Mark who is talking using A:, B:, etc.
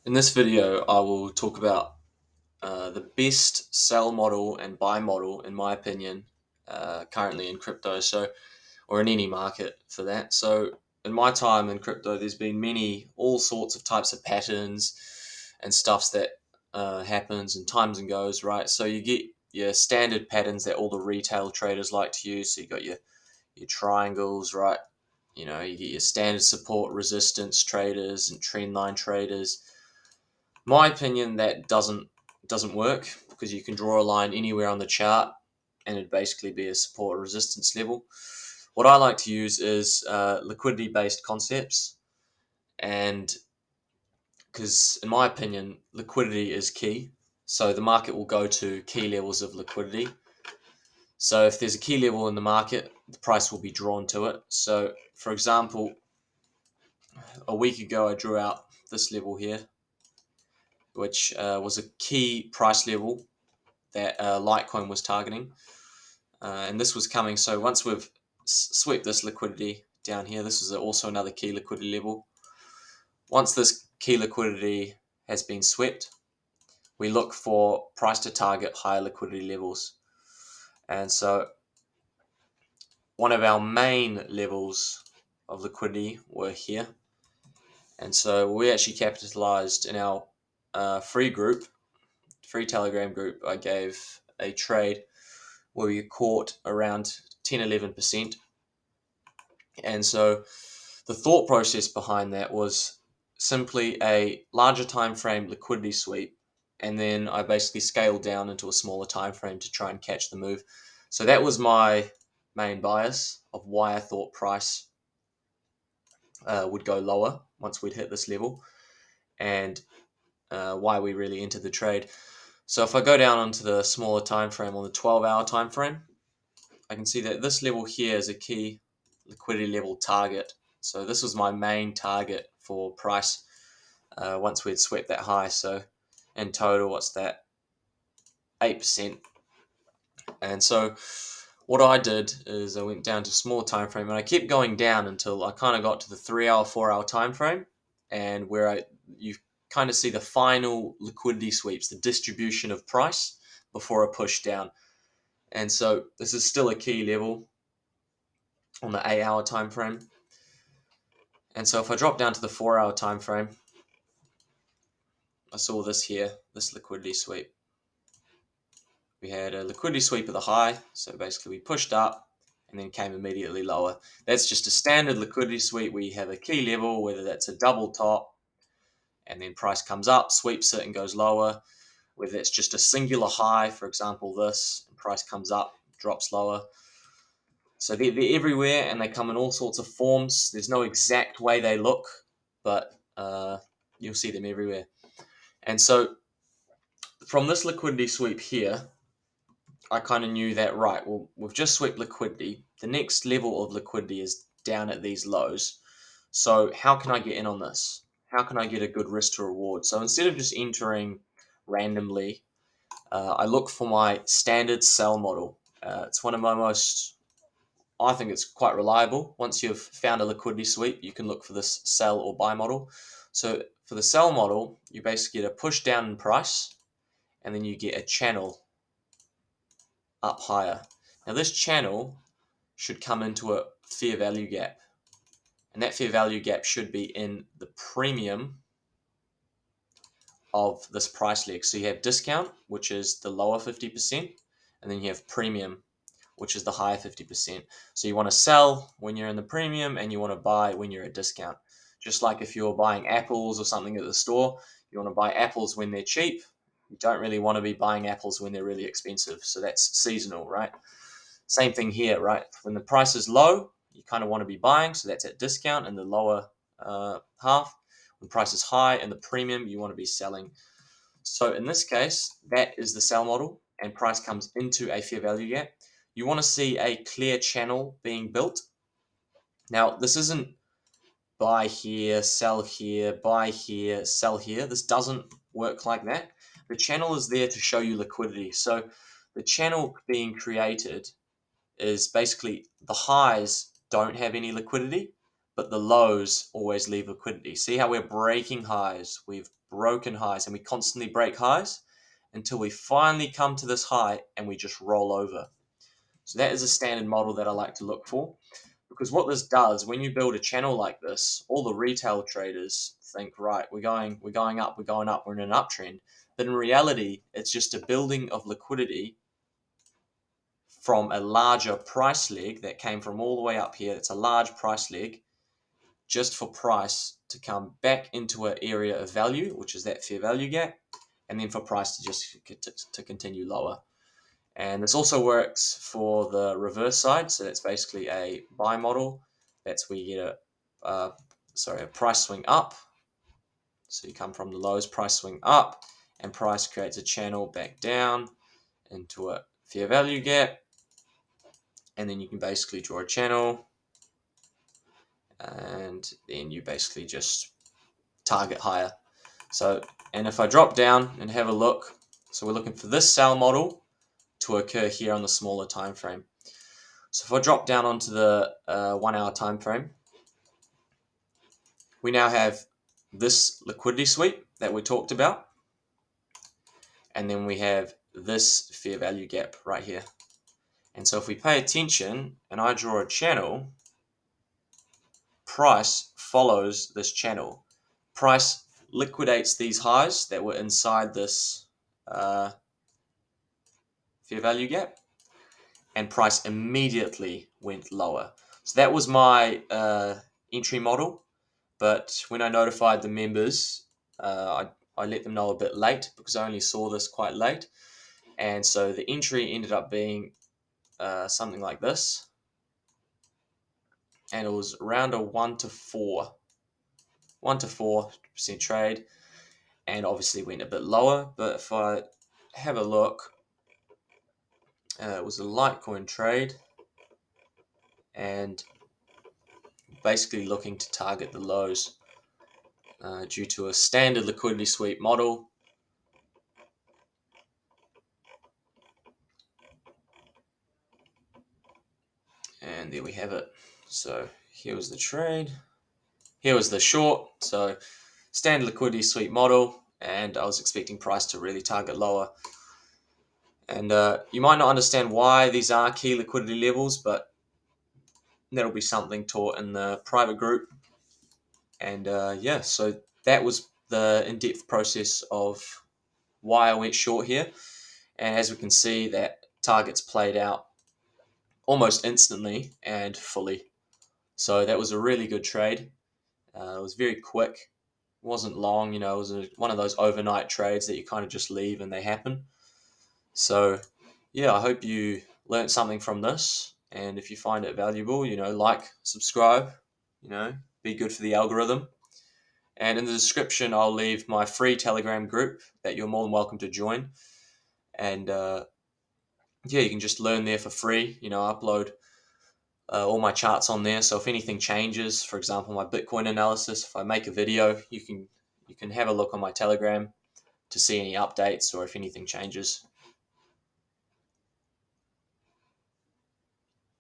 A: In this video, I will talk about the best sell model and buy model, in my opinion, currently in crypto, or in any market for that. So, in my time in crypto, there's been all sorts of types of patterns and stuffs that happens and times and goes, right? So you get your standard patterns that all the retail traders like to use. So you got your triangles, right? You get your standard support resistance traders and trend line traders. My opinion, that doesn't work because you can draw a line anywhere on the chart and it'd basically be a support or resistance level. What I like to use is liquidity based concepts, and because in my opinion liquidity is key, so the market will go to key levels of liquidity. So if there's a key level in the market, the price will be drawn to it. So for example, a week ago I drew out this level here, which was a key price level that Litecoin was targeting. And this was coming. So once we've swept this liquidity down here, this is also another key liquidity level. Once this key liquidity has been swept, we look for price to target higher liquidity levels. And so one of our main levels of liquidity were here. And so we actually capitalized in our free Telegram group. I gave a trade where we caught around 10-11%. And so the thought process behind that was simply a larger time frame liquidity sweep, and then I basically scaled down into a smaller time frame to try and catch the move. So that was my main bias of why I thought price would go lower once we'd hit this level, and why we really entered the trade. So if I go down onto the smaller time frame, on the 12-hour time frame, I can see that this level here is a key liquidity level target. So this was my main target for price once we'd swept that high. So in total, what's that? 8%. And so what I did is I went down to small time frame and I kept going down until I kind of got to the 3-hour, 4-hour time frame, and where you kind of see the final liquidity sweeps, the distribution of price before a push down. And so this is still a key level on the 8-hour time frame. And so if I drop down to the 4-hour time frame, I saw this here, this liquidity sweep. We had a liquidity sweep at the high, so basically we pushed up and then came immediately lower. That's just a standard liquidity sweep. We have a key level, whether that's a double top, and then price comes up, sweeps it and goes lower. Whether it's just a singular high, for example this, and price comes up, drops lower. So they're everywhere and they come in all sorts of forms. There's no exact way they look, but you'll see them everywhere. And so from this liquidity sweep here, I kind of knew that, right, well, we've just swept liquidity. The next level of liquidity is down at these lows. So how can I get in on this? How can I get a good risk to reward? So instead of just entering randomly, I look for my standard sell model. It's one of my I think it's quite reliable. Once you've found a liquidity sweep, you can look for this sell or buy model. So for the sell model, you basically get a push down in price, and then you get a channel up higher. Now this channel should come into a fair value gap, and that fair value gap should be in the premium of this price leg. So you have discount, which is the lower 50%, and then you have premium, which is the higher 50%. So you want to sell when you're in the premium and you want to buy when you're at discount. Just like if you're buying apples or something at the store, you want to buy apples when they're cheap. You don't really want to be buying apples when they're really expensive. So that's seasonal, right? Same thing here, right? When the price is low, you kind of want to be buying, so that's at discount in the lower half. When price is high in the premium, you want to be selling. So in this case, that is the sell model, and price comes into a fair value gap. You want to see a clear channel being built. Now, this isn't buy here, sell here, buy here, sell here. This doesn't work like that. The channel is there to show you liquidity. So the channel being created is basically the highs don't have any liquidity, but the lows always leave liquidity. See how we're breaking highs? We've broken highs, and we constantly break highs until we finally come to this high and we just roll over. So that is a standard model that I like to look for, because what this does, when you build a channel like this, all the retail traders think, right, we're going up, we're in an uptrend. But in reality, it's just a building of liquidity from a larger price leg that came from all the way up here. It's a large price leg just for price to come back into an area of value, which is that fair value gap, and then for price to just to continue lower. And this also works for the reverse side. So that's basically a buy model. That's where you get a price swing up. So you come from the lows, price swing up, and price creates a channel back down into a fair value gap. And then you can basically draw a channel, and then you basically just target higher. So, and if I drop down and have a look, so we're looking for this sell model to occur here on the smaller time frame. So if I drop down onto the 1 hour time frame, we now have this liquidity sweep that we talked about, and then we have this fair value gap right here. And so if we pay attention and I draw a channel, price follows this channel. Price liquidates these highs that were inside this fair value gap, and price immediately went lower. So that was my entry model. But when I notified the members, I let them know a bit late because I only saw this quite late. And so the entry ended up being something like this. And it was around a 1 to 4% trade. And obviously went a bit lower. But if I have a look, it was a Litecoin trade. And basically looking to target the lows due to a standard liquidity sweep model. And there we have it. So here was the trade. Here was the short. So standard liquidity sweep model, and I was expecting price to really target lower. And you might not understand why these are key liquidity levels, but that'll be something taught in the private group. And yeah, so that was the in-depth process of why I went short here. And as we can see, that targets played out almost instantly and fully. So that was a really good trade. It was very quick. It wasn't long, it was one of those overnight trades that you kind of just leave and they happen. So yeah, I hope you learned something from this. And if you find it valuable, like, subscribe, be good for the algorithm. And in the description, I'll leave my free Telegram group that you're more than welcome to join. And yeah, you can just learn there for free. I upload all my charts on there. So if anything changes, for example, my Bitcoin analysis, if I make a video, you can have a look on my Telegram to see any updates or if anything changes.